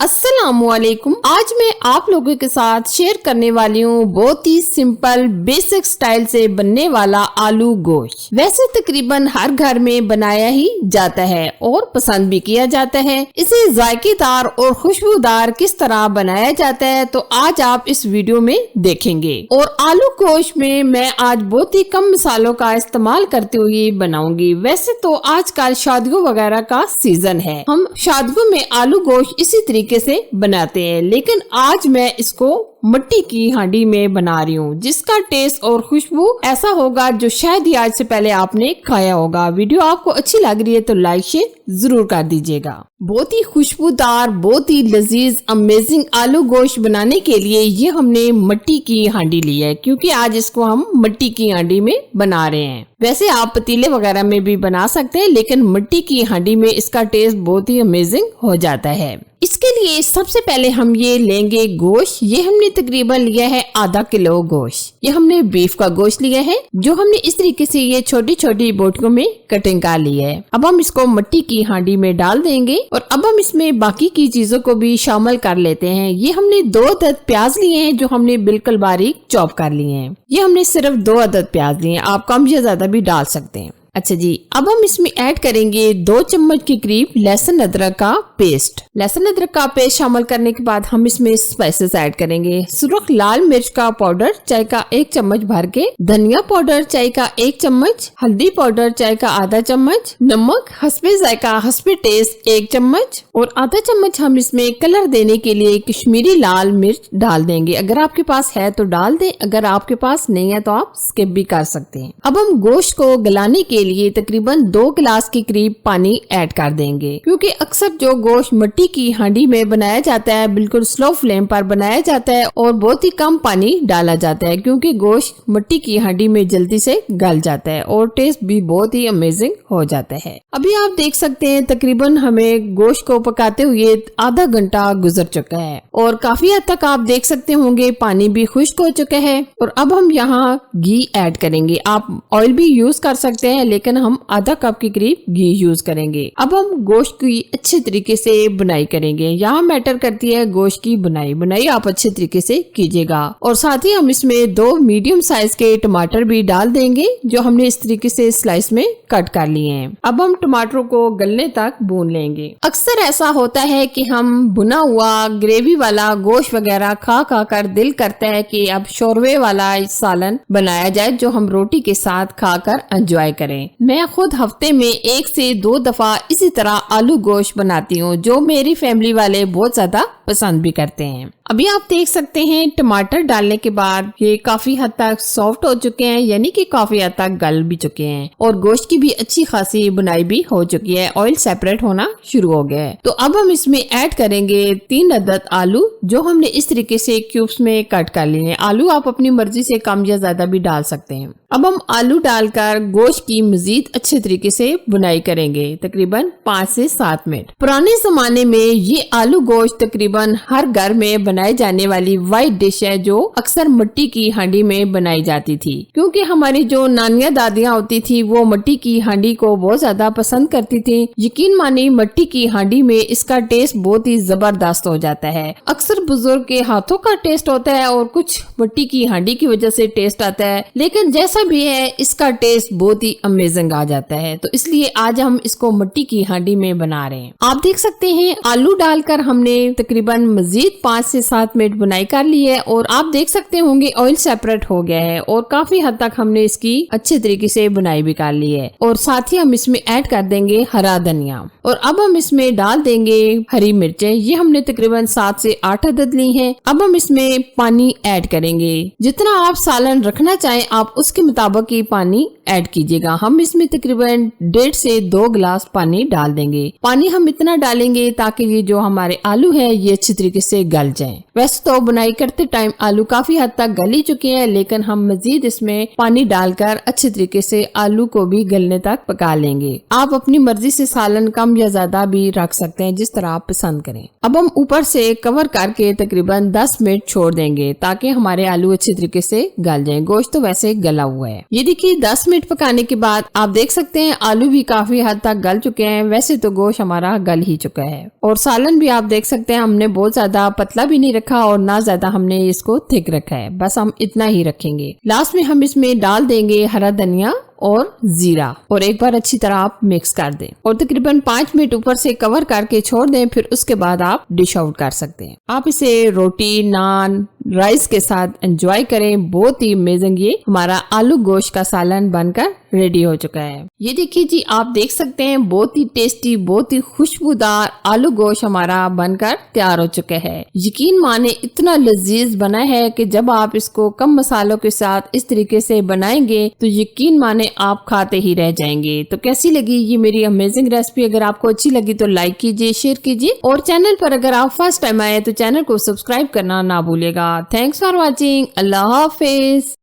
अस्सलामुअलैकुम। आज मैं आप लोगों के साथ शेयर करने वाली हूँ बहुत ही सिंपल बेसिक स्टाइल से बनने वाला आलू गोश्त। वैसे तकरीबन हर घर में बनाया ही जाता है और पसंद भी किया जाता है। इसे जायकेदार और खुशबूदार किस तरह बनाया जाता है तो आज आप इस वीडियो में देखेंगे। और आलू गोश्त में मैं आज बहुत ही कम मसालों का इस्तेमाल करते हुए बनाऊंगी। वैसे तो आजकल शादियों वगैरह का सीजन है, हम शादियों में आलू गोश्त इसी तरीके से बनाते हैं, लेकिन आज मैं इसको मिट्टी की हांडी में बना रही हूँ, जिसका टेस्ट और खुशबू ऐसा होगा जो शायद ही आज से पहले आपने खाया होगा। वीडियो आपको अच्छी लग रही है तो लाइक शेयर जरूर कर दीजिएगा। बहुत ही खुशबूदार, बहुत ही लजीज, अमेजिंग आलू गोश्त बनाने के लिए ये हमने मिट्टी की हांडी ली है, क्योंकि आज इसको हम मिट्टी की हांडी में बना रहे हैं। वैसे आप पतीले वगैरह में भी बना सकते हैं, लेकिन मिट्टी की हांडी में इसका टेस्ट बहुत ही अमेजिंग हो जाता है। इसके लिए सबसे पहले हम ये लेंगे गोश्त। ये हमने तकरीबन लिया है आधा किलो गोश्त। ये हमने बीफ का गोश्त लिया है, जो हमने इस तरीके से ये छोटी छोटी बोटियों में कटिंग कर ली है। अब हम इसको मिट्टी की हांडी में डाल देंगे और अब हम इसमें बाकी की चीजों को भी शामिल कर लेते हैं। ये हमने 2 अदद प्याज लिए हैं, जो हमने बिल्कुल बारीक चॉप कर लिए हैं। ये हमने सिर्फ 2 अदद प्याज लिए हैं, आप कम या ज्यादा भी डाल सकते हैं। अच्छा जी, अब हम इसमें ऐड करेंगे 2 चम्मच के करीब लहसुन अदरक का पेस्ट। लहसुन अदरक का पेस्ट शामिल करने के बाद हम इसमें स्पाइसेस ऐड करेंगे। सुर्ख लाल मिर्च का पाउडर चाय का 1 चम्मच भर के, धनिया पाउडर चाय का 1 चम्मच, हल्दी पाउडर चाय का आधा चम्मच, नमक हस्बे जायका हस्बे टेस्ट 1 चम्मच और आधा चम्मच हम इसमें कलर देने के लिए कश्मीरी लाल मिर्च डाल देंगे। अगर आपके पास है तो डाल दें, अगर आपके पास नहीं है तो आप स्किप भी कर सकते हैं। अब हम गोश्त को गलाने के लिए तकरीबन 2 गिलास के करीब पानी ऐड कर देंगे, क्योंकि अक्सर जो गोश्त मिट्टी की हांडी में बनाया जाता है बिल्कुल स्लो फ्लेम पर बनाया जाता है और बहुत ही कम पानी डाला जाता है, क्योंकि गोश्त मिट्टी की हांडी में जल्दी से गल जाता है और टेस्ट भी बहुत ही अमेजिंग हो जाता है। अभी आप देख सकते हैं तकरीबन हमें गोश्त को पकाते हुए आधा घंटा गुजर चुका है और काफी हद तक आप देख सकते होंगे पानी भी खुश्क हो चुका है। और अब हम यहाँ घी ऐड करेंगे। आप ऑयल भी यूज कर सकते हैं, लेकिन हम आधा कप के करीब घी यूज करेंगे। अब हम गोश्त की अच्छे तरीके से बुनाई करेंगे। यहाँ मैटर करती है गोश्त की बुनाई आप अच्छे तरीके से कीजिएगा। और साथ ही हम इसमें 2 मीडियम साइज के टमाटर भी डाल देंगे, जो हमने इस तरीके से स्लाइस में कट कर लिए हैं। अब हम टमाटरों को गलने तक भून लेंगे। अक्सर ऐसा होता है कि हम भुना हुआ ग्रेवी वाला गोश्त वगैरह खा कर दिल करता है कि अब शोरवे वाला सालन बनाया जाए, जो हम रोटी के साथ खाकर एंजॉय करें। मैं खुद हफ्ते में 1 से 2 दफा इसी तरह आलू गोश्त बनाती हूँ, जो मेरी फैमिली वाले बहुत ज्यादा पसंद भी करते हैं। अभी आप देख सकते हैं टमाटर डालने के बाद ये काफी हद तक सॉफ्ट हो चुके हैं, यानी कि काफी हद तक गल भी चुके हैं और गोश्त की भी अच्छी खासी बुनाई भी हो चुकी है, ऑयल सेपरेट होना शुरू हो गया है। तो अब हम इसमें ऐड करेंगे 3 अदद आलू, जो हमने इस तरीके से क्यूब्स में कट कर लिए हैं। आलू आप अपनी मर्जी से कम या ज्यादा भी डाल सकते हैं। अब हम आलू डालकर गोश्त की मजीद अच्छे तरीके से बुनाई करेंगे, तकरीबन 5 से 7 मिनट। पुराने जमाने में ये आलू गोश्त तकरीबन हर घर में बनाई जाने वाली वाइट डिश है, जो अक्सर मिट्टी की हांडी में बनाई जाती थी, क्योंकि हमारी जो नानियां दादियां होती थी वो मिट्टी की हांडी को बहुत ज्यादा पसंद करती थी। यकीन मानिए मिट्टी की हांडी में इसका टेस्ट बहुत ही जबरदस्त हो जाता है। अक्सर बुजुर्ग के हाथों का टेस्ट होता है और कुछ मिट्टी की हांडी की वजह से टेस्ट आता है, लेकिन जैसा भी है इसका टेस्ट बहुत ही अमेजिंग आ जाता है। तो इसलिए आज हम इसको मिट्टी की हांडी में बना रहे हैं। आप देख सकते हैं आलू डालकर हमने तकरीबन मजीद 5 से 7 मिनट बुनाई कर ली है और आप देख सकते होंगे ऑयल सेपरेट हो गया है और काफी हद तक हमने इसकी अच्छे तरीके से बुनाई भी कर ली है। और साथ ही हम इसमें ऐड कर देंगे हरा धनिया और अब हम इसमें डाल देंगे हरी मिर्चें। ये हमने तकरीबन 7 से 8 अदद ली हैं। अब हम इसमें पानी ऐड करेंगे। जितना आप सालन रखना चाहें आप उसके मुताबिक ही पानी ऐड कीजिएगा। हम इसमें तकरीबन 1.5 से 2 गिलास पानी डाल देंगे। पानी हम इतना डालेंगे ताकि ये जो हमारे आलू है ये अच्छी तरीके से गल जाएं। वैसे तो बुनाई करते टाइम आलू काफी हद तक गल ही चुके हैं, लेकिन हम मजीद इसमें पानी डालकर अच्छे तरीके से आलू को भी गलने तक पका लेंगे। आप अपनी मर्जी से सालन कम या ज्यादा भी रख सकते हैं, जिस तरह आप पसंद करें। अब हम ऊपर से कवर करके तकरीबन 10 मिनट छोड़ देंगे ताकि हमारे आलू अच्छे तरीके से गल जाएं। गोश्त तो वैसे गला हुआ है। ये देखिए 10 मिनट पकाने के बाद आप देख सकते हैं आलू भी काफी हद तक गल चुके हैं। वैसे तो गोश्त हमारा गल ही चुका है और सालन भी आप देख सकते हैं हमने बहुत ज्यादा पतला भी नहीं रखा और ना ज्यादा हमने इसको थिक रखा है, बस हम इतना ही रखेंगे। लास्ट में हम इसमें डाल देंगे हरा धनिया और जीरा और एक बार अच्छी तरह आप मिक्स कर दें और तकरीबन 5 मिनट ऊपर से कवर करके छोड़ दें। फिर उसके बाद आप डिश आउट कर सकते हैं। आप इसे रोटी, नान, राइस के साथ एंजॉय करें। बहुत ही अमेजिंग ये हमारा आलू गोश्त का सालन बनकर रेडी हो चुका है। ये देखिए जी, आप देख सकते हैं बहुत ही टेस्टी, बहुत ही खुशबूदार आलू गोश्त हमारा बनकर तैयार हो चुका है। यकीन माने इतना लजीज बना है कि जब आप इसको कम मसालों के साथ इस तरीके से बनाएंगे तो यकीन माने आप खाते ही रह जाएंगे। तो कैसी लगी ये मेरी अमेजिंग रेसिपी? अगर आपको अच्छी लगी तो लाइक कीजिए, शेयर कीजिए और चैनल पर अगर आप फर्स्ट टाइम आए तो चैनल को सब्सक्राइब करना ना भूलिएगा। Thanks for watching. Allah Hafiz.